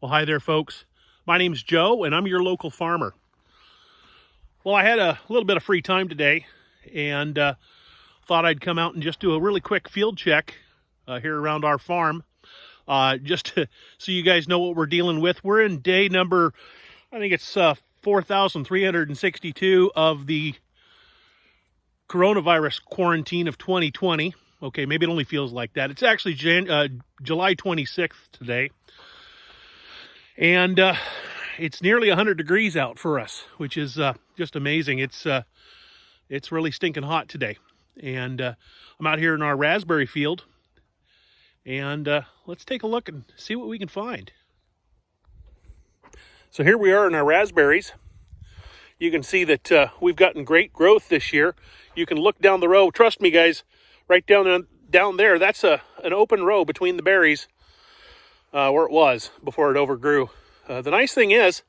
Well, hi there, folks. My name's Joe, and I'm your local farmer. Well, I had a little bit of free time today, and thought I'd come out and just do a really quick field check here around our farm, just to, so you guys know what we're dealing with. We're in day number, I think it's 4,362 of the coronavirus quarantine of 2020. Okay, maybe it only feels like that. It's actually July 26th today. And it's nearly 100 degrees out for us, which is just amazing. It's really stinking hot today. And I'm out here in our raspberry field. And let's take a look and see what we can find. So here we are in our raspberries. You can see that we've gotten great growth this year. You can look down the row. Trust me, guys, right down there, that's an open row between the berries. Where it was before it overgrew. The nice thing is,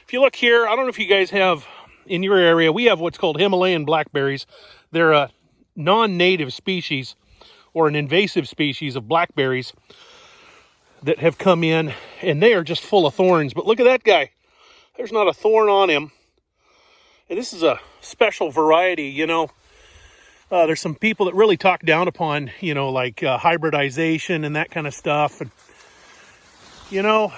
if you look here, I don't know if you guys have in your area, we have what's called Himalayan blackberries. They're a non-native species or an invasive species of blackberries that have come in, and they are just full of thorns. But look at that guy. There's not a thorn on him. And this is a special variety, you know. There's some people that really talk down upon, you know, like hybridization and that kind of stuff. And you know,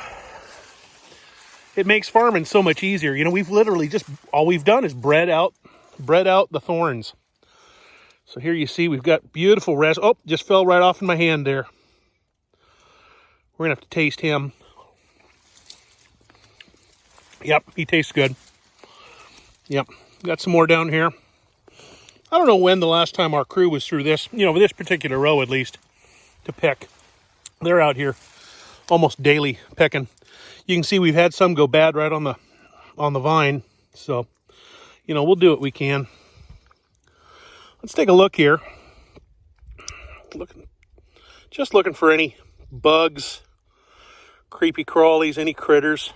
it makes farming so much easier. You know, we've literally just, all we've done is bred out the thorns. So here you see we've got beautiful oh, just fell right off in my hand there. We're gonna have to taste him. Yep, he tastes good. Yep, got some more down here. I don't know when the last time our crew was through this, you know, this particular row at least, to pick. They're out here almost daily pecking. You can see we've had some go bad right on the vine. So, you know, we'll do what we can. Let's take a look here. Just looking for any bugs, creepy crawlies, any critters.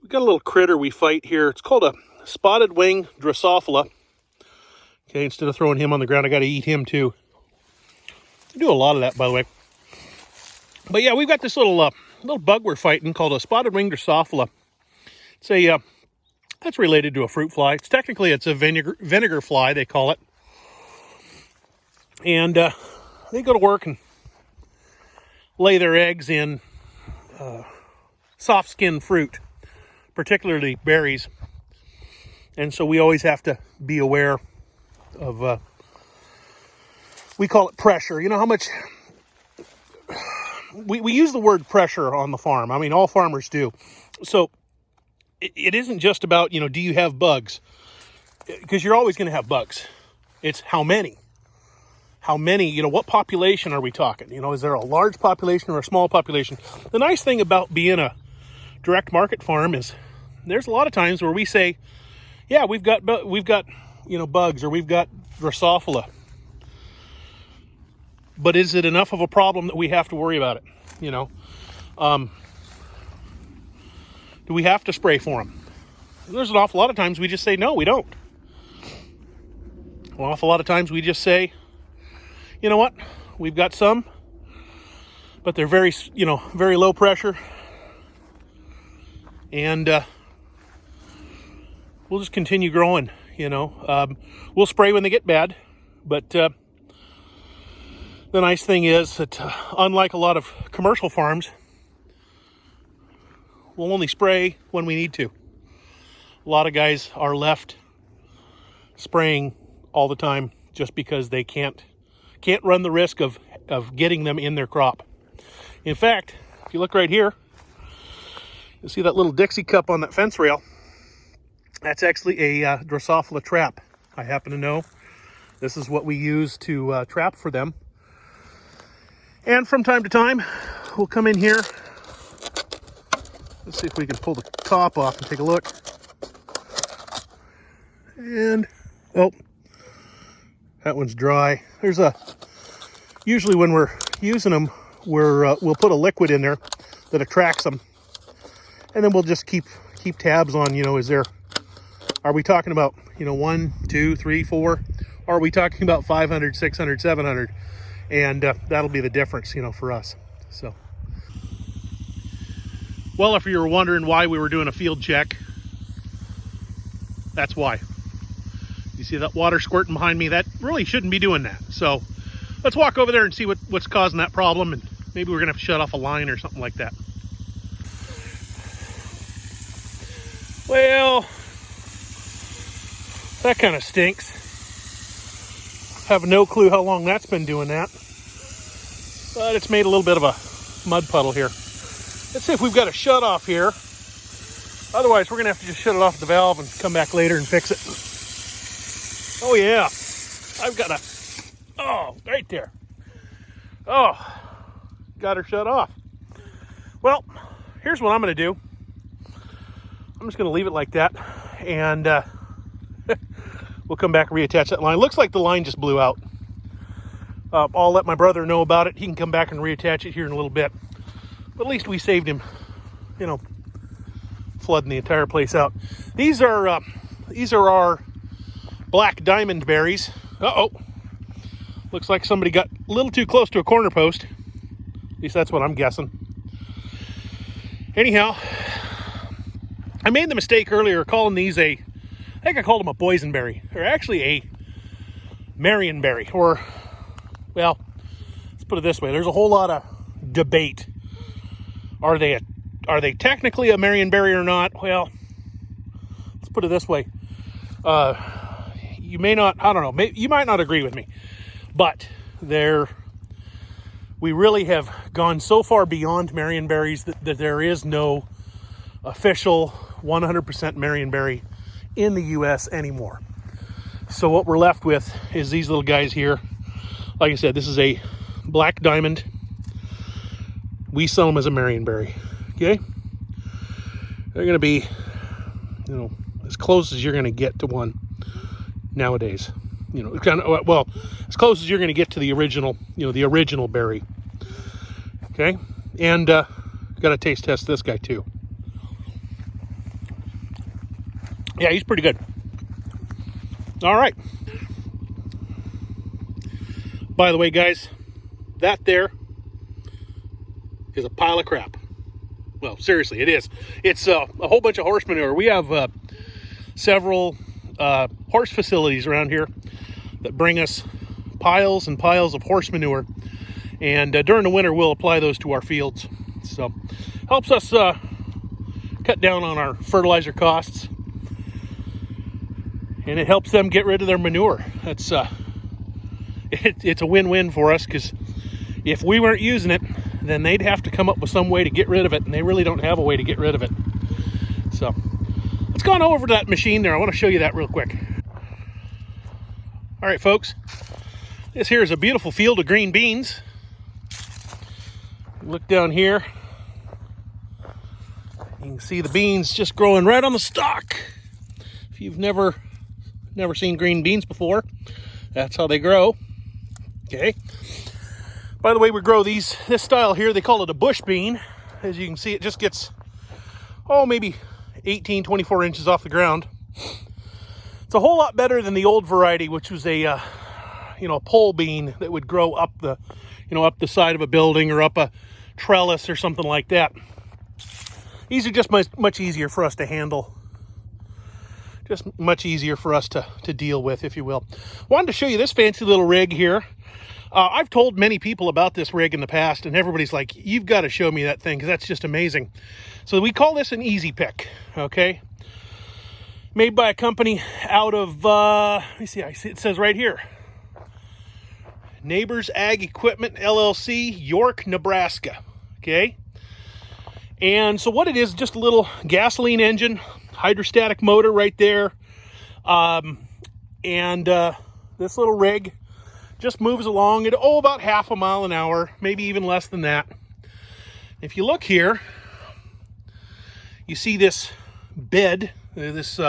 We've got a little critter we fight here. It's called a spotted wing Drosophila. Okay, instead of throwing him on the ground, I got to eat him too. I do a lot of that, by the way. But yeah, we've got this little bug we're fighting called a spotted wing Drosophila. It's that's related to a fruit fly. It's a vinegar fly, they call it. And they go to work and lay their eggs in soft-skinned fruit, particularly berries. And so we always have to be aware of, we call it pressure. You know how much... We use the word pressure on the farm. I mean, all farmers do. So it isn't just about, you know, do you have bugs? Because you're always going to have bugs. It's how many. How many, you know, what population are we talking? You know, is there a large population or a small population? The nice thing about being a direct market farm is there's a lot of times where we say, yeah, we've got you know, bugs, or we've got Drosophila. But is it enough of a problem that we have to worry about it? You know, do we have to spray for them? There's an awful lot of times we just say, no, we don't. An awful lot of times we just say, you know what? We've got some, but they're very, you know, very low pressure. And we'll just continue growing, you know. We'll spray when they get bad, but the nice thing is that unlike a lot of commercial farms, we'll only spray when we need to. A lot of guys are left spraying all the time just because they can't run the risk of getting them in their crop. In fact, if you look right here, you'll see that little Dixie cup on that fence rail. That's actually a Drosophila trap. I happen to know this is what we use to trap for them. And from time to time, we'll come in here. Let's see if we can pull the top off and take a look. And, oh, that one's dry. Usually when we're using them, we'll put a liquid in there that attracts them. And then we'll just keep tabs on, you know, are we talking about, you know, 1, 2, 3, 4? Or are we talking about 500, 600, 700? And that'll be the difference, you know, for us. So Well, if you were wondering why we were doing a field check, that's why. You see that water squirting behind me? That really shouldn't be doing that. So let's walk over there and see what's causing that problem, and maybe we're gonna have to shut off a line or something like that. Well, that kind of stinks. Have no clue how long that's been doing that. But it's made a little bit of a mud puddle here. Let's see if we've got a shut off here. Otherwise, we're gonna have to just shut it off the valve and come back later and fix it. Oh yeah, I've got oh, right there. Oh, got her shut off. Well, here's what I'm gonna do. I'm just gonna leave it like that, and we'll come back and reattach that line. Looks like the line just blew out. I'll let my brother know about it. He can come back and reattach it here in a little bit. But at least we saved him, you know, flooding the entire place out. These are our black diamond berries. Uh-oh. Looks like somebody got a little too close to a corner post. At least that's what I'm guessing. Anyhow, I made the mistake earlier calling these I think I called them a boysenberry. They're actually a marionberry, or, well, let's put it this way. There's a whole lot of debate. Are they technically a marionberry or not? Well, let's put it this way. You may not, I don't know, you might not agree with me, but we really have gone so far beyond marionberries that there is no official 100% marionberry in the US anymore. So what we're left with is these little guys here. Like I said, this is a black diamond. We sell them as a marionberry. Okay, they're going to be, you know, as close as you're going to get to one nowadays. You know, kind of, well, as close as you're going to get to the original, you know, the original berry. Okay, and got to taste test this guy too. Yeah, he's pretty good. All right. By the way, guys, that there is a pile of crap. Well, seriously, it is. It's a whole bunch of horse manure. We have several horse facilities around here that bring us piles and piles of horse manure. And during the winter, we'll apply those to our fields. So, helps us cut down on our fertilizer costs. And it helps them get rid of their manure. That's it's a win-win for us, because if we weren't using it, then they'd have to come up with some way to get rid of it, and they really don't have a way to get rid of it. So let's go on over to that machine there. I want to show you that real quick. All right, folks, this here is a beautiful field of green beans. Look down here, you can see the beans just growing right on the stalk. If you've never seen green beans before, that's how they grow. Okay. By the way, we grow this style here, they call it a bush bean. As you can see, it just gets, maybe 18, 24 inches off the ground. It's a whole lot better than the old variety, which was a pole bean that would grow up the side of a building or up a trellis or something like that. These are just much easier for us to handle. Just much easier for us to deal with, if you will. Wanted to show you this fancy little rig here. I've told many people about this rig in the past, and everybody's like, you've got to show me that thing, because that's just amazing. So we call this an Easy Pick, okay? Made by a company out of, let me see, it says right here, Neighbors Ag Equipment, LLC, York, Nebraska, okay? And so what it is, just a little gasoline engine, hydrostatic motor right there, and this little rig just moves along at about half a mile an hour, maybe even less than that. If you look here, you see this bed, this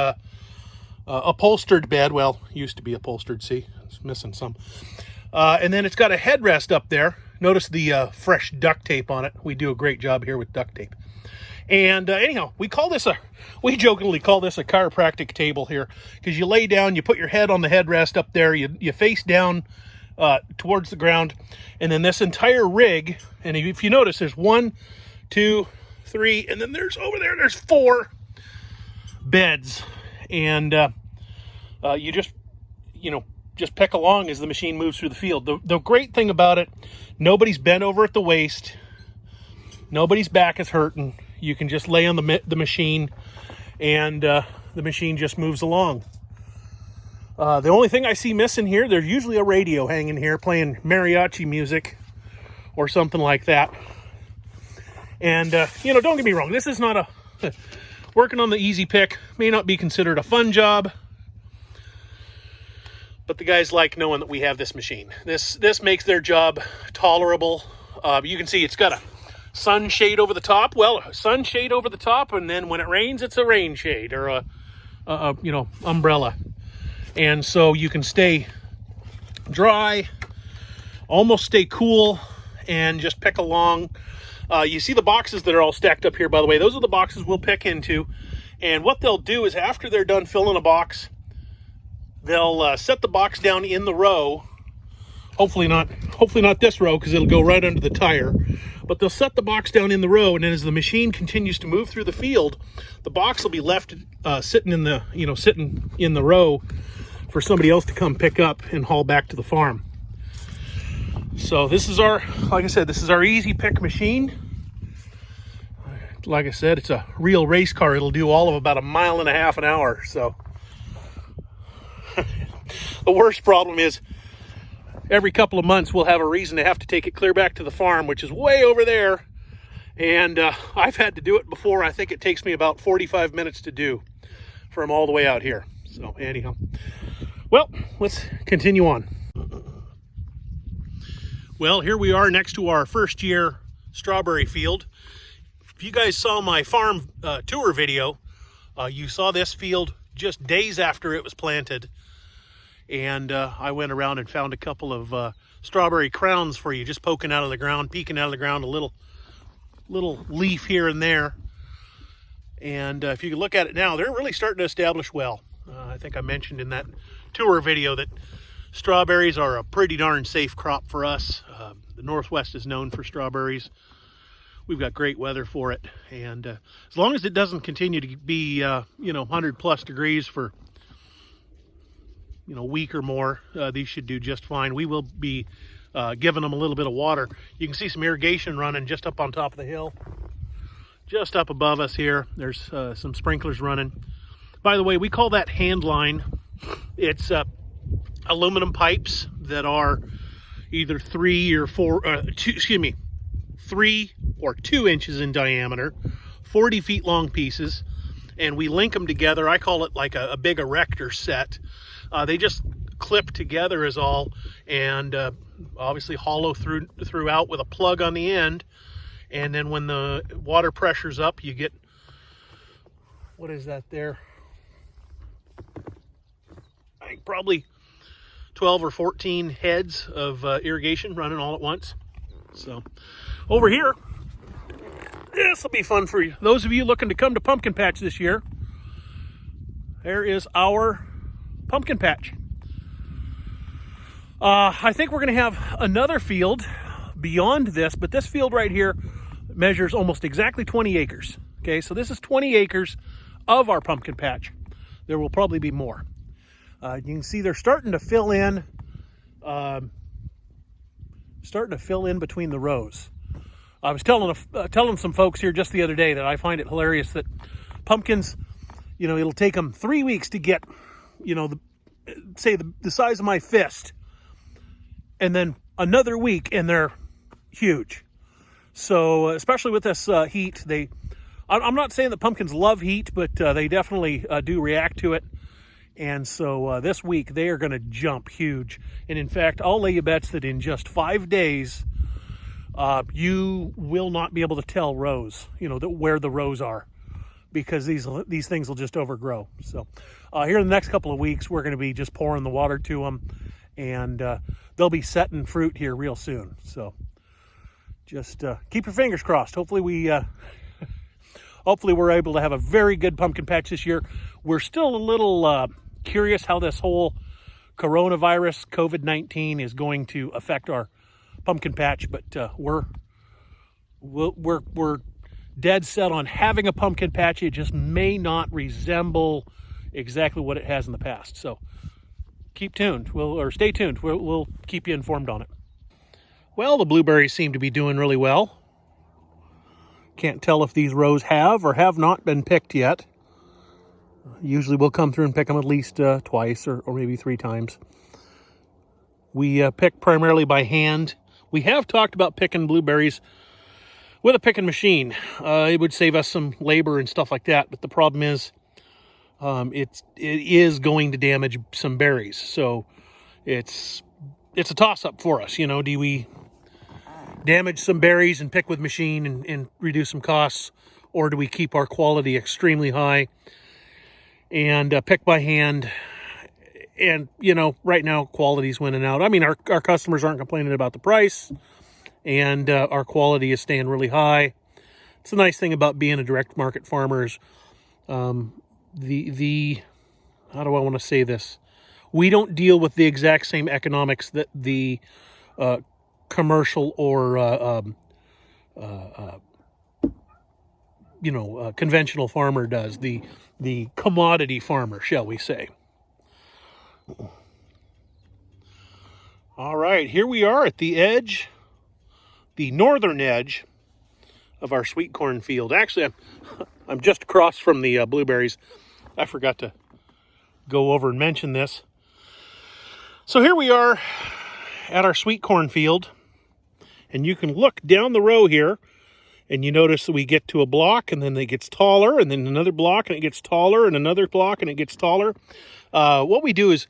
upholstered bed. Well, used to be upholstered, see, it's missing some. And then it's got a headrest up there. Notice the fresh duct tape on it. We do a great job here with duct tape. And anyhow, we jokingly call this a chiropractic table here, because you lay down, you put your head on the headrest up there, you face down towards the ground, and then this entire rig, and if you notice, there's 1, 2, 3, and then there's over there's 4 beds. And you just, just peck along as the machine moves through the field. The great thing about it, nobody's bent over at the waist. Nobody's back is hurting. You can just lay on the machine, and the machine just moves along. The only thing I see missing here, there's usually a radio hanging here playing mariachi music or something like that. And, don't get me wrong. This is not working on the Easy Pick may not be considered a fun job, but the guys like knowing that we have this machine. This makes their job tolerable. You can see it's got a sunshade over the top. Well, a sunshade over the top, and then when it rains, it's a rain shade or a umbrella. And so you can stay dry, almost stay cool, and just pick along. You see the boxes that are all stacked up here, by the way. Those are the boxes we'll pick into. And what they'll do is after they're done filling a box, they'll set the box down in the row. Hopefully not this row, because it'll go right under the tire. But they'll set the box down in the row, and then as the machine continues to move through the field, the box will be left sitting in the row for somebody else to come pick up and haul back to the farm. So this is like I said, this is our Easy Pick machine. Like I said, it's a real race car. It'll do all of about 1.5 miles an hour. So the worst problem is every couple of months we'll have a reason to have to take it clear back to the farm, which is way over there. And I've had to do it before. I think it takes me about 45 minutes to do from all the way out here. So anyhow, well, let's continue on. Well, here we are next to our first year strawberry field. If you guys saw my farm tour video, you saw this field just days after it was planted. And I went around and found a couple of strawberry crowns for you, just poking out of the ground, peeking out of the ground, a little leaf here and there. And if you can look at it now, they're really starting to establish well. I think I mentioned in that tour video that strawberries are a pretty darn safe crop for us. The Northwest is known for strawberries. We've got great weather for it. And as long as it doesn't continue to be, 100 plus degrees for, a week or more, these should do just fine. We will be giving them a little bit of water. You can see some irrigation running just up on top of the hill. Just up above us here, there's some sprinklers running. By the way, we call that hand line. It's aluminum pipes that are either 3 or 2 inches in diameter, 40 feet long pieces, and we link them together. I call it like a big erector set. They just clip together is all, and obviously hollow throughout with a plug on the end. And then when the water pressure's up, you get, what is that there? I think probably 12 or 14 heads of irrigation running all at once. So over here, this will be fun for you. Those of you looking to come to Pumpkin Patch this year, there is our pumpkin patch. I think we're going to have another field beyond this, but this field right here measures almost exactly 20 acres. Okay, so this is 20 acres of our pumpkin patch. There will probably be more. You can see they're starting to fill in, between the rows. I was telling some folks here just the other day that I find it hilarious that pumpkins, it'll take them 3 weeks to get, say the size of my fist, and then another week and they're huge. So especially with this heat, I'm not saying that pumpkins love heat, but they definitely do react to it. And so this week they are going to jump huge. And in fact, I'll lay you bets that in just 5 days, you will not be able to tell rows, where the rows are, because these things will just overgrow. So here in the next couple of weeks, we're going to be just pouring the water to them, and they'll be setting fruit here real soon. So just keep your fingers crossed. Hopefully we're able to have a very good pumpkin patch this year. We're still a little curious how this whole coronavirus, COVID-19, is going to affect our pumpkin patch, but we're dead set on having a pumpkin patch. It just may not resemble exactly what it has in the past. So keep tuned. Stay tuned. We'll keep you informed on it. Well, the blueberries seem to be doing really well. Can't tell if these rows have or have not been picked yet. Usually we'll come through and pick them at least twice or maybe 3 times. We pick primarily by hand. We have talked about picking blueberries with a picking machine. It would save us some labor and stuff like that, but the problem is it is going to damage some berries. So it's a toss-up for us. You know, do we damage some berries and pick with machine and reduce some costs, or do we keep our quality extremely high and pick by hand? And, you know, right now quality's winning out. I mean, our customers aren't complaining about the price, and our quality is staying really high. It's a nice thing about being a direct market farmer is how do I want to say this? We don't deal with the exact same economics that the commercial or conventional farmer does, the commodity farmer, shall we say. All right, here we are at the edge, the northern edge of our sweet corn field. Actually, I'm just across from the blueberries. I forgot to go over and mention this. So here we are at our sweet corn field, and you can look down the row here, and you notice that we get to a block, and then it gets taller, and then another block, and it gets taller, and another block, and it gets taller. What we do is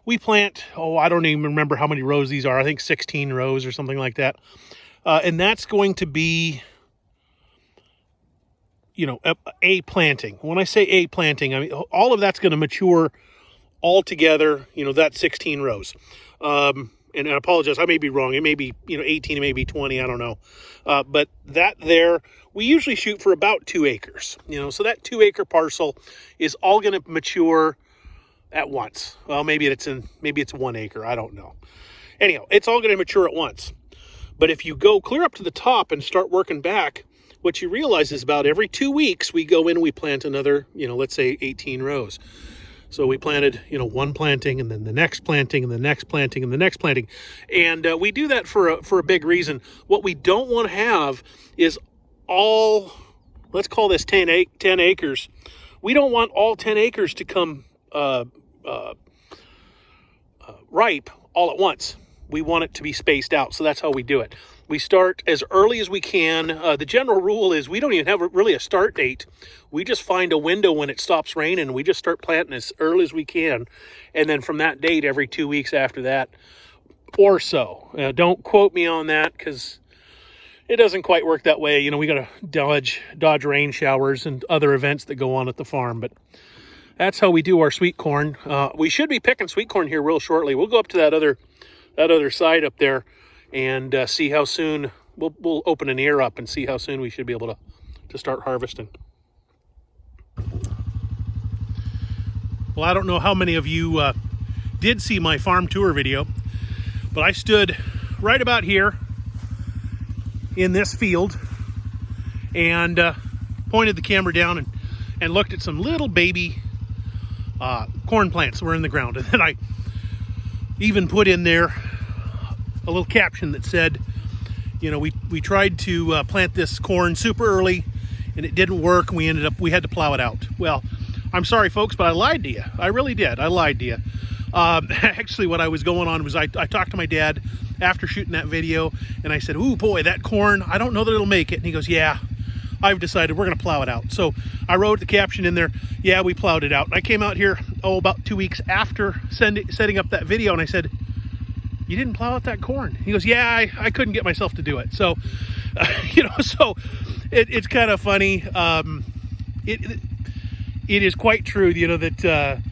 we plant, I don't even remember how many rows these are. I think 16 rows or something like that. And that's going to be, a planting. When I say a planting, I mean, all of that's going to mature all together, that's 16 rows. And I apologize, I may be wrong. It may be, 18, it may be 20, I don't know. But that there, we usually shoot for about 2 acres. So that 2 acre parcel is all going to mature at once. Well, maybe it's 1 acre, I don't know. Anyhow, it's all going to mature at once. But if you go clear up to the top and start working back, what you realize is about every 2 weeks, we go in and we plant another, let's say 18 rows. So we planted, one planting, and then the next planting, and the next planting, and the next planting. And we do that for a big reason. What we don't want to have is all, let's call this 10 acres. We don't want all 10 acres to come ripe all at once. We want it to be spaced out, so that's how we do it. We start as early as we can. The general rule is we don't even have really a start date. We just find a window when it stops raining, and we just start planting as early as we can. And then from that date, every 2 weeks after that or so. Don't quote me on that, because it doesn't quite work that way. We got to dodge rain showers and other events that go on at the farm. But that's how we do our sweet corn. We should be picking sweet corn here real shortly. We'll go up to that other side up there and see how soon we'll open an ear up and see how soon we should be able to start harvesting. Well, I don't know how many of you did see my farm tour video, but I stood right about here in this field and pointed the camera down and looked at some little baby corn plants that were in the ground. And then I even put in there a little caption that said, we tried to plant this corn super early and it didn't work. We had to plow it out. Well, I'm sorry folks, but I lied to you. I really did. I lied to you. Actually, what I was going on was I talked to my dad after shooting that video, and I said, "Ooh, boy, that corn, I don't know that it'll make it." And he goes, "Yeah, I've decided we're going to plow it out." So I wrote the caption in there, "Yeah, we plowed it out." And I came out here, about 2 weeks after setting up that video, and I said, "You didn't plow out that corn?" He goes, "Yeah, I couldn't get myself to do it." So, so it's kind of funny. It is quite true, that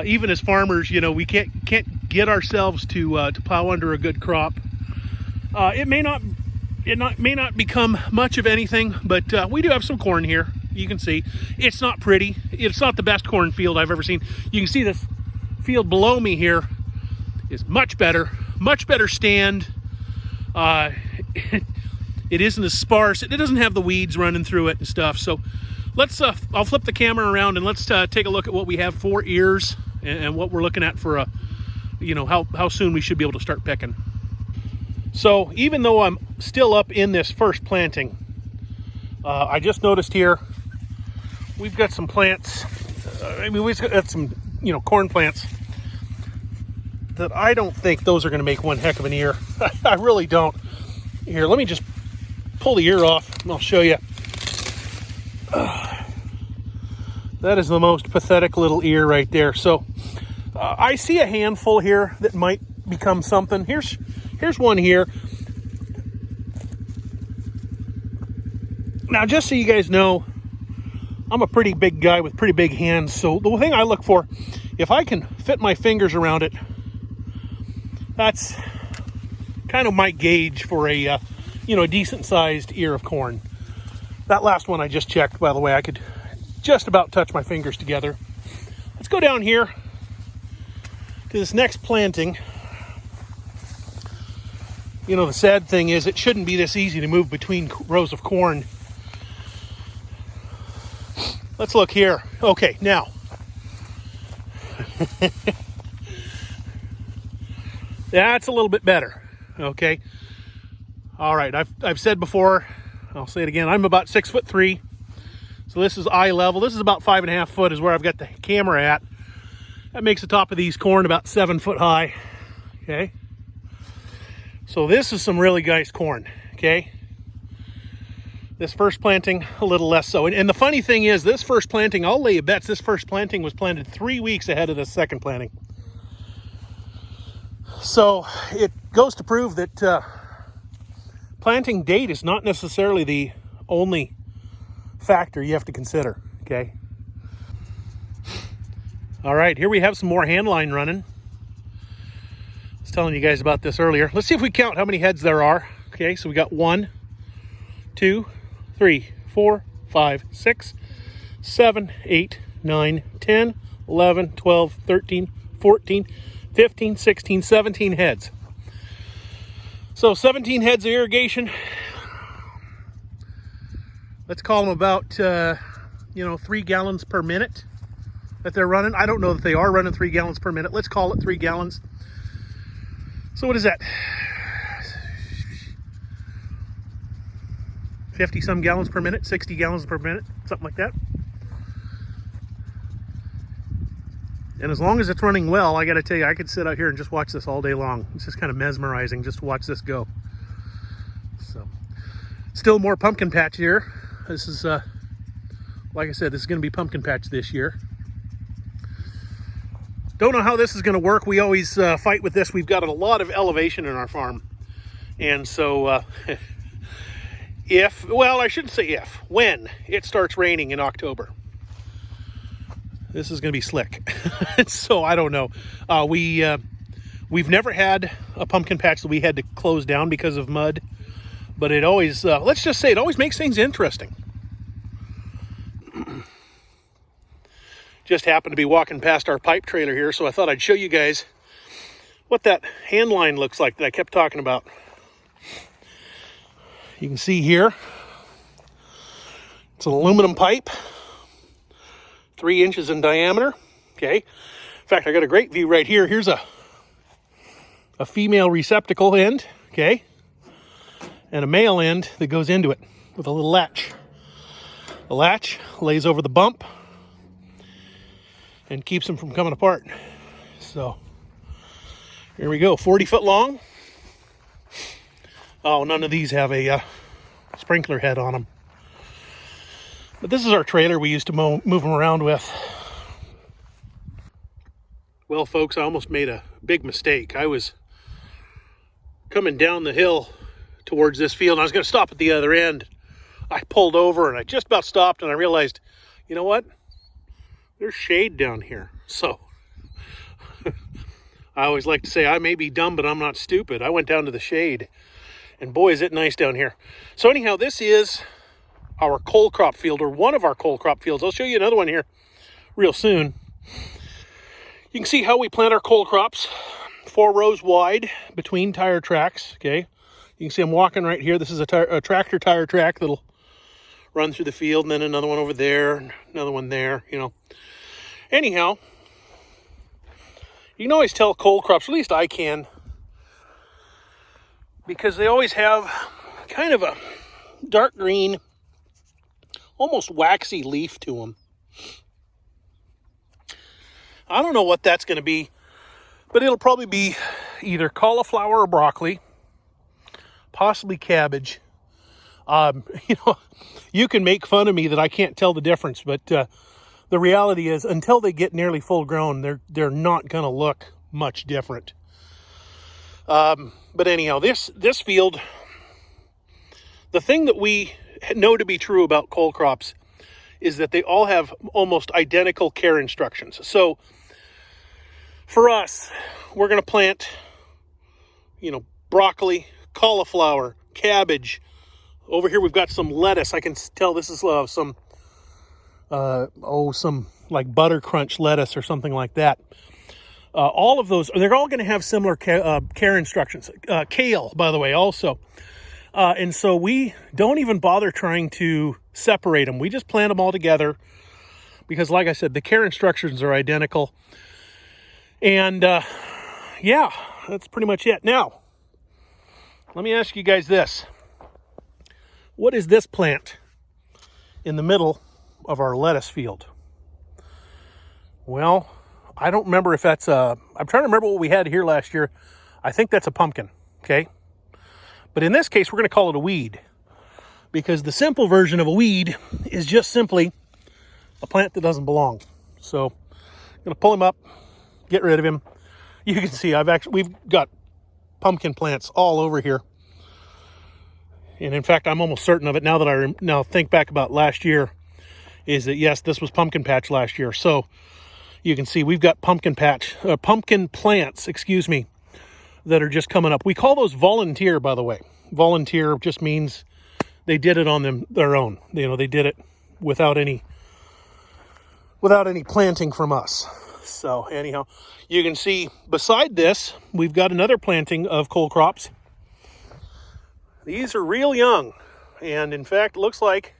even as farmers, we can't get ourselves to plow under a good crop. It may not become much of anything, but we do have some corn here. You can see it's not pretty. It's not the best corn field I've ever seen. You can see this field below me here is much better stand. it isn't as sparse. It doesn't have the weeds running through it and stuff. So let's, I'll flip the camera around and let's take a look at what we have for ears and what we're looking at for, you know, how soon we should be able to start picking. So even though I'm still up in this first planting, I just noticed here, we've got some plants, we've got some, you know, corn plants that I don't think those are going to make one heck of an ear. I really don't. Here, let me just pull the ear off and I'll show you. That is the most pathetic little ear right there. So I see a handful here that might become something. Here's one here. Now, just so you guys know, I'm a pretty big guy with pretty big hands. So the thing I look for, if I can fit my fingers around it, that's kind of my gauge for a, you know, a decent sized ear of corn. That last one I just checked, by the way, I could just about touch my fingers together. Let's go down here to this next planting. You know, the sad thing is it shouldn't be this easy to move between rows of corn. Let's look here. Okay, now. That's a little bit better. Okay. All right, I've said before, I'll say it again, I'm about 6'3". So this is eye level. This is about 5.5 foot is where I've got the camera at. That makes the top of these corn about 7 foot high. Okay. So this is some really nice corn. Okay. This first planting, a little less so. And the funny thing is, this first planting, I'll lay you bets, this first planting was planted 3 weeks ahead of the second planting. So it goes to prove that planting date is not necessarily the only factor you have to consider, okay? All right, here we have some more hand line running. I was telling you guys about this earlier. Let's see if we count how many heads there are. Okay, so we got 1, 2, 3, 4, 5, 6, 7, 8, 9, 10, 11, 12, 13, 14, 15, 16, 17 heads. So 17 heads of irrigation. Let's call them about, you know, 3 gallons per minute that they're running. I don't know that they are running 3 gallons per minute. Let's call it 3 gallons. So what is that? 50 some gallons per minute, 60 gallons per minute, something like that. And as long as it's running well, I got to tell you, I could sit out here and just watch this all day long. It's just kind of mesmerizing just to watch this go. So, still more pumpkin patch here. This is, like I said, this is going to be pumpkin patch this year. Don't know how this is going to work. We always fight with this. We've got a lot of elevation in our farm. And so, well, I shouldn't say if, when it starts raining in October, this is going to be slick. So I don't know. We've never had a pumpkin patch that we had to close down because of mud, but it always, let's just say it always makes things interesting. Just happened to be walking past our pipe trailer here, so I thought I'd show you guys what that hand line looks like that I kept talking about. You can see here, it's an aluminum pipe, 3 inches in diameter. Okay. In fact, I got a great view right here. Here's a female receptacle end. Okay. And a male end that goes into it with a little latch. The latch lays over the bump and keeps them from coming apart. So here we go. 40 foot long. Oh, none of these have a sprinkler head on them. But this is our trailer we used to move them around with. Well, folks, I almost made a big mistake. I was coming down the hill towards this field, and I was going to stop at the other end. I pulled over, and I just about stopped, and I realized, you know what? There's shade down here. So I always like to say I may be dumb, but I'm not stupid. I went down to the shade, and boy, is it nice down here. So anyhow, this is our cole crop field, or one of our cole crop fields. I'll show you another one here real soon. You can see how we plant our cole crops, 4 rows wide between tire tracks. Okay, You can see I'm walking right here. This is a tractor tire track that'll run through the field, and then another one over there, another one there, you know. Anyhow, you can always tell cole crops, at least I can, because they always have kind of a dark green, almost waxy leaf to them. I don't know what that's going to be, but it'll probably be either cauliflower or broccoli, possibly cabbage. You know, you can make fun of me that I can't tell the difference, but the reality is, until they get nearly full grown, they're not going to look much different. But anyhow, this field, the thing that we know to be true about cole crops is that they all have almost identical care instructions. So for us, we're going to plant, you know, broccoli, cauliflower, cabbage. Over here we've got some lettuce. I can tell this is some like butter crunch lettuce or something like that. All of those, they're all going to have similar care instructions. Kale, by the way, also. And so we don't even bother trying to separate them. We just plant them all together because, like I said, the care instructions are identical. And yeah, that's pretty much it. Now, let me ask you guys this. What is this plant in the middle of our lettuce field? Well, I don't remember if that's I'm trying to remember what we had here last year. I think that's a pumpkin, okay? But in this case, we're going to call it a weed, because the simple version of a weed is just simply a plant that doesn't belong. So I'm going to pull him up, get rid of him. You can see we've got pumpkin plants all over here. And in fact, I'm almost certain of it now that I now think back about last year, is that yes, this was pumpkin patch last year. So you can see we've got pumpkin plants, excuse me, that are just coming up. We call those volunteer, by the way. Volunteer just means they did it on their own. You know, they did it without any planting from us. So anyhow, you can see beside this, we've got another planting of cole crops. These are real young, and in fact, it looks like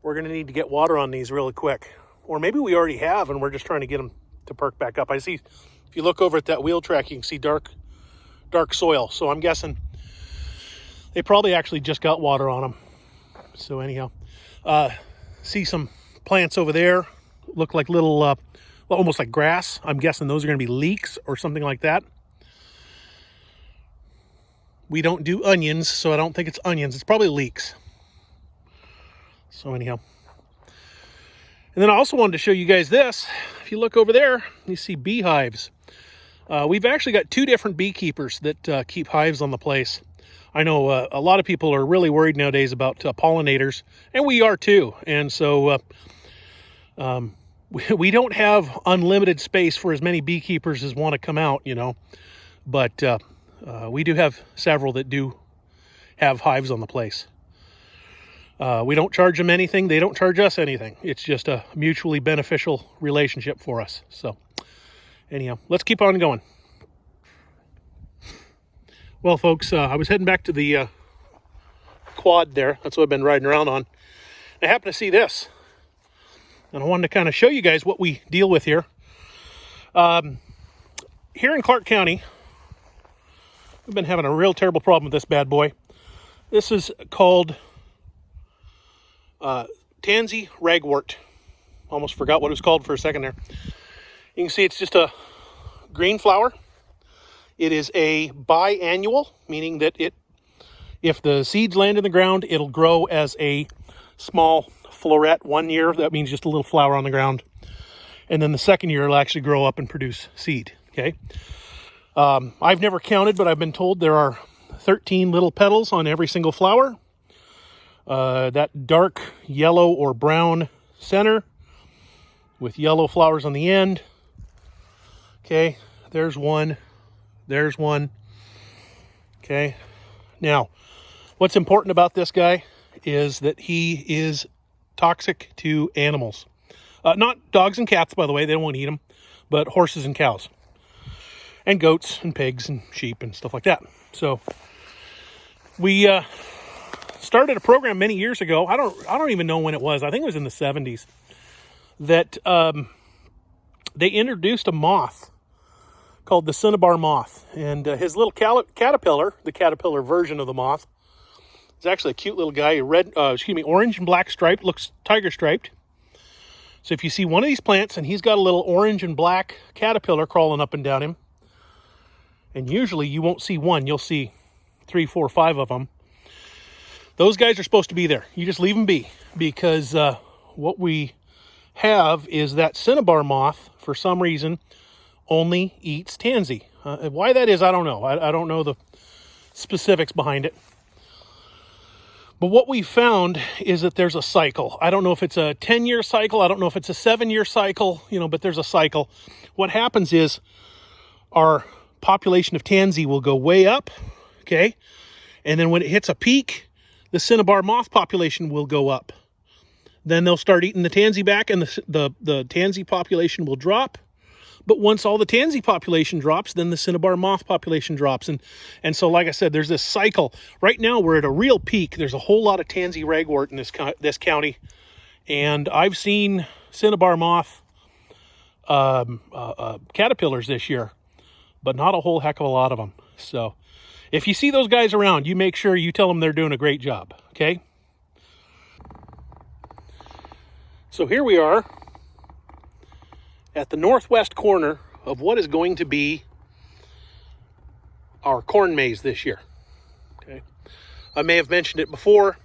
we're going to need to get water on these really quick. Or maybe we already have, and we're just trying to get them to perk back up. I see, if you look over at that wheel track, you can see dark soil. So I'm guessing they probably actually just got water on them. So anyhow, see some plants over there, look like little, almost like grass. I'm guessing those are going to be leeks or something like that. We don't do onions, so I don't think it's onions. It's probably leeks. So anyhow. And then I also wanted to show you guys this. If you look over there, you see beehives. We've actually got two different beekeepers that keep hives on the place. I know a lot of people are really worried nowadays about pollinators, and we are too. And so we don't have unlimited space for as many beekeepers as want to come out, you know. But we do have several that do have hives on the place. We don't charge them anything. They don't charge us anything. It's just a mutually beneficial relationship for us. So anyhow, let's keep on going. Well, folks, I was heading back to the quad there. That's what I've been riding around on. I happened to see this, and I wanted to kind of show you guys what we deal with here. Here in Clark County, we've been having a real terrible problem with this bad boy. This is called tansy ragwort. Almost forgot what it was called for a second there. You can see it's just a green flower. It is a biannual, meaning that if the seeds land in the ground, it'll grow as a small floret 1 year. That means just a little flower on the ground. And then the second year, it'll actually grow up and produce seed. Okay. I've never counted, but I've been told there are 13 little petals on every single flower. That dark yellow or brown center with yellow flowers on the end. Okay, there's one. There's one. Okay. Now, what's important about this guy is that he is toxic to animals. Not dogs and cats, by the way. They don't want to eat them. But horses and cows. And goats and pigs and sheep and stuff like that. So, We started a program many years ago. I don't even know when it was. I think it was in the 70s. That they introduced a moth called the cinnabar moth, and his little caterpillar, the caterpillar version of the moth, is actually a cute little guy. Orange and black striped, looks tiger striped. So if you see one of these plants and he's got a little orange and black caterpillar crawling up and down him, and usually you won't see one, you'll see 3, 4, 5 of them. Those guys are supposed to be there. You just leave them be, because what we have is that cinnabar moth, for some reason, only eats tansy. Why that is, I don't know. I don't know the specifics behind it. But what we found is that there's a cycle. I don't know if it's a 10-year cycle. I don't know if it's a 7-year cycle, but there's a cycle. What happens is our population of tansy will go way up, okay? And then when it hits a peak, the cinnabar moth population will go up. Then they'll start eating the tansy back, and the tansy population will drop. But once all the tansy population drops, then the cinnabar moth population drops. And so, like I said, there's this cycle. Right now, we're at a real peak. There's a whole lot of tansy ragwort in this county. And I've seen cinnabar moth caterpillars this year, but not a whole heck of a lot of them. So if you see those guys around, you make sure you tell them they're doing a great job, okay? So here we are at the northwest corner of what is going to be our corn maze this year. Okay, I may have mentioned it before.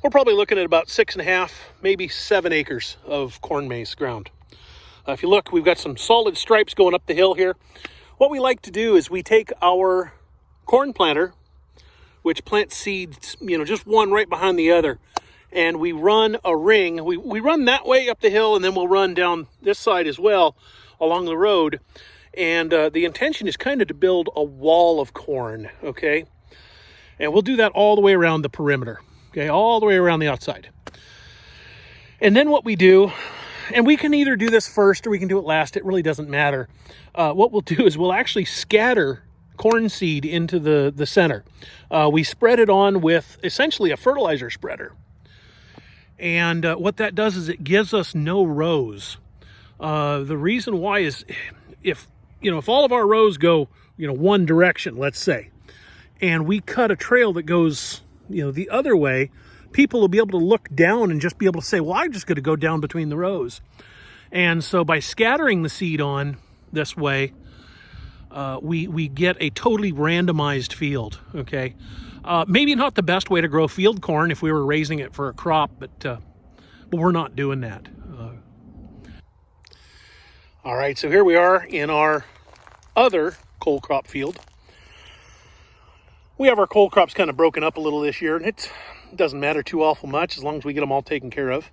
We're probably looking at about 6.5, maybe 7 acres of corn maze ground. If you look, we've got some solid stripes going up the hill here. What we like to do is we take our corn planter, which plants seeds, just one right behind the other, and we run a ring. We run that way up the hill, and then we'll run down this side as well along the road. And the intention is kind of to build a wall of corn, okay? And we'll do that all the way around the perimeter, okay? All the way around the outside. And then what we do, and we can either do this first or we can do it last. It really doesn't matter. What we'll do is we'll actually scatter corn seed into the center. We spread it on with essentially a fertilizer spreader. And what that does is it gives us no rows. The reason why is if all of our rows go, one direction, let's say, and we cut a trail that goes, the other way, people will be able to look down and just be able to say, well, I'm just going to go down between the rows. And so by scattering the seed on this way, we get a totally randomized field, okay? Maybe not the best way to grow field corn if we were raising it for a crop, but we're not doing that. All right, so here we are in our other cold crop field. We have our cold crops kind of broken up a little this year, and it doesn't matter too awful much as long as we get them all taken care of.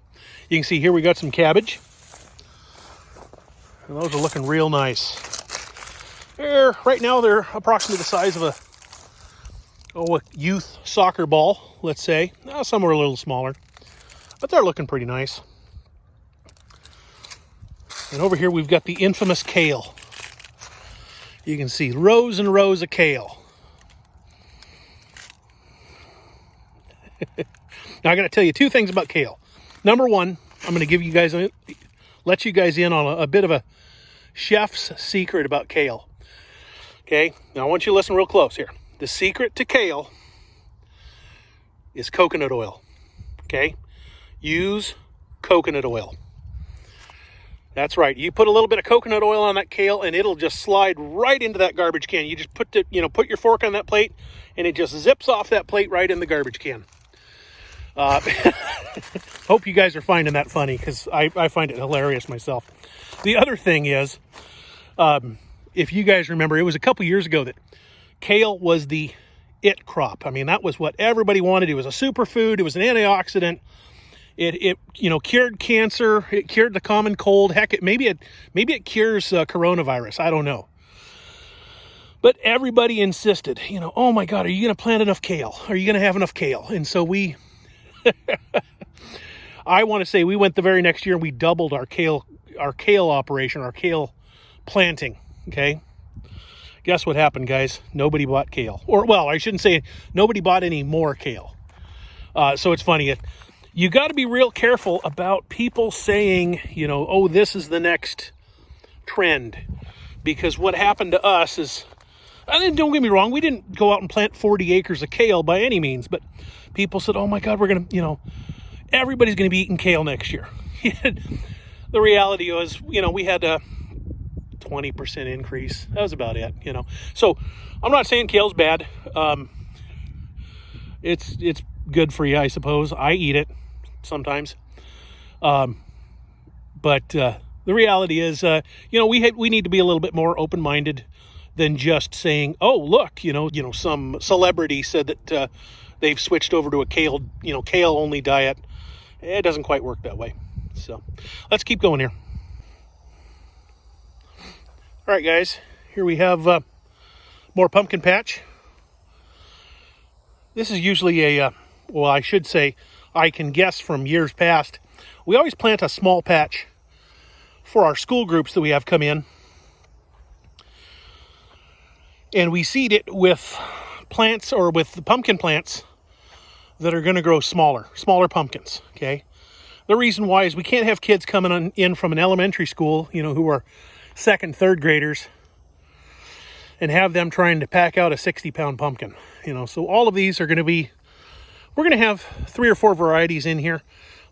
You can see here we got some cabbage, and those are looking real nice. Right now they're approximately the size of a youth soccer ball, let's say. Some are a little smaller, but they're looking pretty nice. And over here we've got the infamous kale. You can see rows and rows of kale. Now I got to tell you 2 things about kale. Number one, I'm going to let you guys in on a bit of a chef's secret about kale. Okay, now I want you to listen real close here. The secret to kale is coconut oil, okay? Use coconut oil. That's right. You put a little bit of coconut oil on that kale and it'll just slide right into that garbage can. You just put your fork on that plate and it just zips off that plate right in the garbage can. Hope you guys are finding that funny because I find it hilarious myself. The other thing is, if you guys remember, it was a couple years ago that kale was the it crop. I mean, that was what everybody wanted. It was a superfood. It was an antioxidant. It cured cancer. It cured the common cold. Heck, maybe it cures coronavirus. I don't know. But everybody insisted, oh my God, are you going to plant enough kale? Are you going to have enough kale? And so I want to say we went the very next year and we doubled our kale operation, our kale planting. Okay. guess what happened, guys? Nobody bought kale. Or, well, I shouldn't say nobody bought any more kale. So it's funny. You got to be real careful about people saying, you know, oh, this is the next trend. Because what happened to us is, and don't get me wrong, we didn't go out and plant 40 acres of kale by any means, but people said, oh my God, we're going to, you know, everybody's going to be eating kale next year. The reality was, you know, we had a 20% increase. That was about it, you know. So I'm not saying kale's bad. It's good for you, I suppose. I eat it sometimes. But the reality is, you know, we need to be a little bit more open-minded than just saying, oh, look, you know, some celebrity said that they've switched over to a kale only diet. It doesn't quite work that way. So let's keep going here. All right, guys, here we have more pumpkin patch. This is usually well, I should say, I can guess from years past, we always plant a small patch for our school groups that we have come in. And we seed it with plants, or with the pumpkin plants that are going to grow smaller pumpkins, okay? The reason why is we can't have kids coming in from an elementary school, you know, who are second, third graders, and have them trying to pack out a 60-pound pumpkin, you know. So all of these are going to be, we're going to have 3 or 4 varieties in here,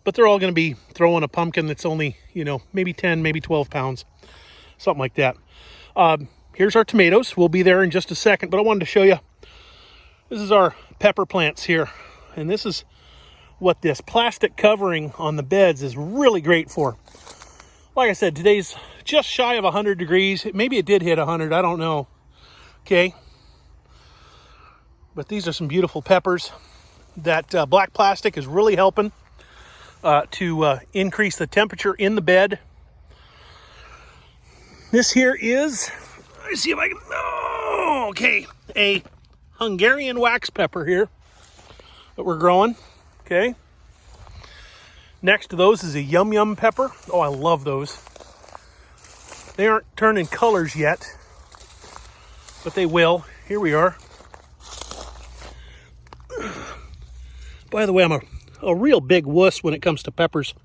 but they're all going to be throwing a pumpkin that's only, you know, maybe 10, maybe 12 pounds, something like that. Here's our tomatoes. We'll be there in just a second, but I wanted to show you, this is our pepper plants here. And this is what this plastic covering on the beds is really great for. Like I said, today's just shy of 100 degrees. Maybe it did hit 100, I don't know. Okay. But these are some beautiful peppers. That black plastic is really helping to increase the temperature in the bed. This here is, let me see if I can, oh, okay, a Hungarian wax pepper here that we're growing, okay. Next to those is a yum yum pepper. Oh, I love those. They aren't turning colors yet, but they will. Here we are. By the way, I'm a real big wuss when it comes to peppers.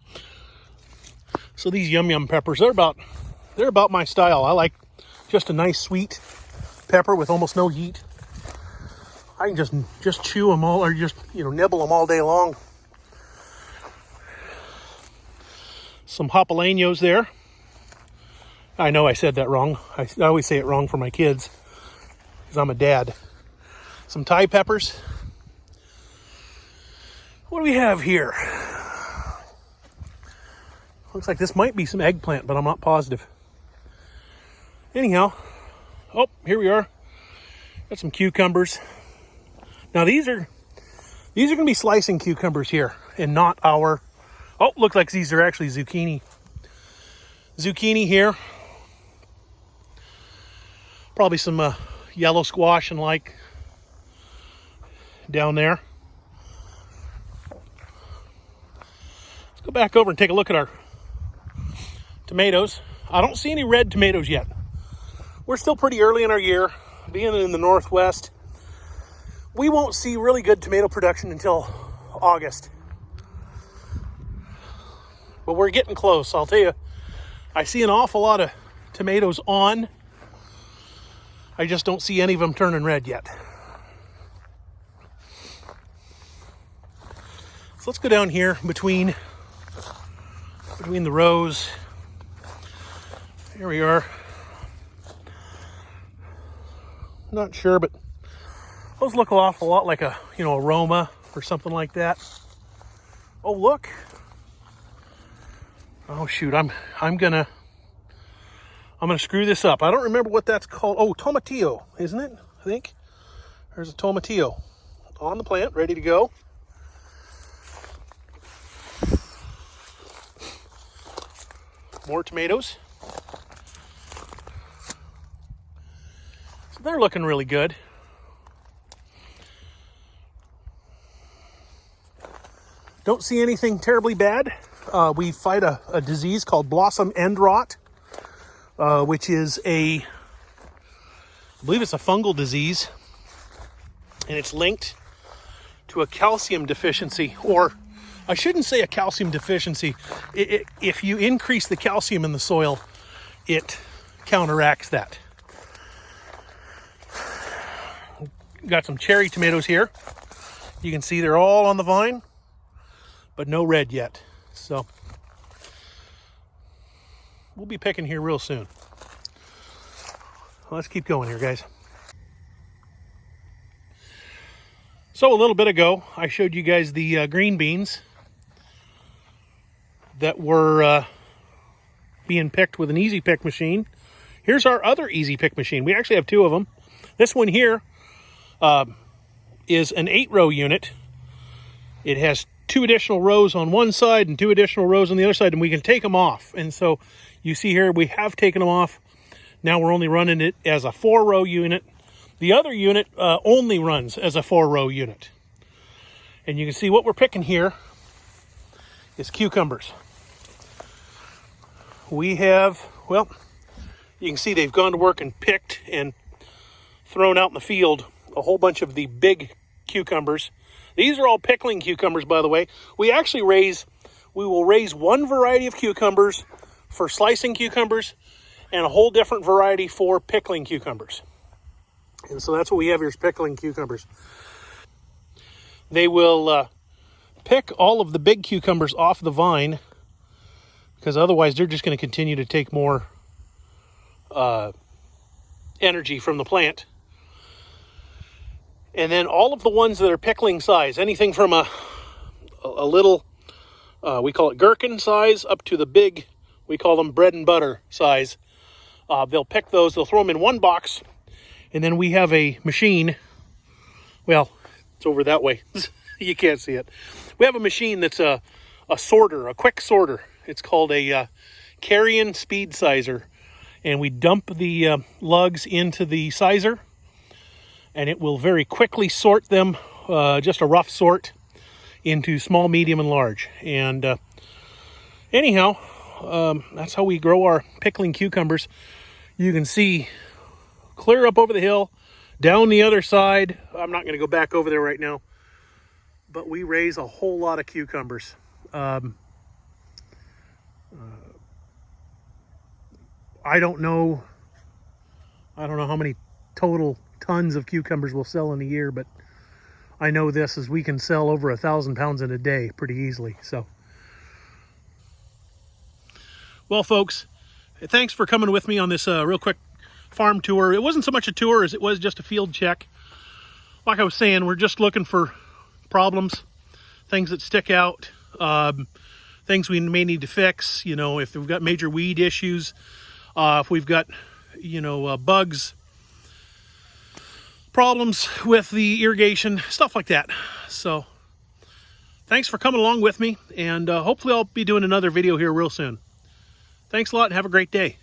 So these yum yum peppers, they're about my style. I like just a nice sweet pepper with almost no heat. I can just chew them all, or just, you know, nibble them all day long. Some jalapenos there. I know I said that wrong. I always say it wrong for my kids because I'm a dad. Some Thai peppers. What do we have here? Looks like this might be some eggplant, but I'm not positive. Anyhow, oh, here we are. Got some cucumbers. Now these are going to be slicing cucumbers here, and not our. Oh, looks like these are actually zucchini. Zucchini here. Probably some yellow squash and like down there. Let's go back over and take a look at our tomatoes. I don't see any red tomatoes yet. We're still pretty early in our year. Being in the Northwest, we won't see really good tomato production until August. But we're getting close, I'll tell you. I see an awful lot of tomatoes on. I just don't see any of them turning red yet. So let's go down here between the rows. Here we are. Not sure, but those look an awful lot like a, you know, a Roma or something like that. Oh, look. Oh shoot, I'm gonna screw this up. I don't remember what that's called. Oh, tomatillo, isn't it? I think. There's a tomatillo on the plant, ready to go. More tomatoes. So they're looking really good. Don't see anything terribly bad. We fight a disease called blossom end rot, which is a I believe it's a fungal disease, and it's linked to a calcium deficiency, or I shouldn't say a calcium deficiency. If you increase the calcium in the soil, it counteracts that. Got some cherry tomatoes here. You can see they're all on the vine, but no red yet. So we'll be picking here real soon. Let's keep going here, guys. So a little bit ago, I showed you guys the green beans that were being picked with an Easy Pick machine. Here's our other Easy Pick machine. We actually have two of them. This one here is an 8-row unit. It has 2 additional rows on one side and 2 additional rows on the other side, and we can take them off. And so you see here, we have taken them off. Now we're only running it as a 4-row unit. The other unit only runs as a 4-row unit. And you can see what we're picking here is cucumbers. We have, well, you can see they've gone to work and picked and thrown out in the field a whole bunch of the big cucumbers. These are all pickling cucumbers, by the way. We will raise one variety of cucumbers for slicing cucumbers and a whole different variety for pickling cucumbers. And so that's what we have here is pickling cucumbers. They will pick all of the big cucumbers off the vine, because otherwise they're just going to continue to take more energy from the plant. And then all of the ones that are pickling size, anything from a little, we call it gherkin size, up to the big, we call them bread and butter size. They'll pick those, they'll throw them in one box, and then we have a machine. Well, it's over that way. You can't see it. We have a machine that's a sorter, a quick sorter. It's called a Carrion Speed Sizer. And we dump the lugs into the sizer, and it will very quickly sort them, just a rough sort, into small, medium, and large. And anyhow, that's how we grow our pickling cucumbers. You can see clear up over the hill, down the other side. I'm not going to go back over there right now, but we raise a whole lot of cucumbers. I don't know how many total tons of cucumbers we'll sell in a year, but I know this is we can sell over 1,000 pounds in a day pretty easily. So, well, folks, thanks for coming with me on this real quick farm tour. It wasn't so much a tour as it was just a field check. Like I was saying, we're just looking for problems, things that stick out, things we may need to fix. You know, if we've got major weed issues, if we've got, bugs, problems with the irrigation, stuff like that. So thanks for coming along with me, and hopefully I'll be doing another video here real soon. Thanks a lot and have a great day.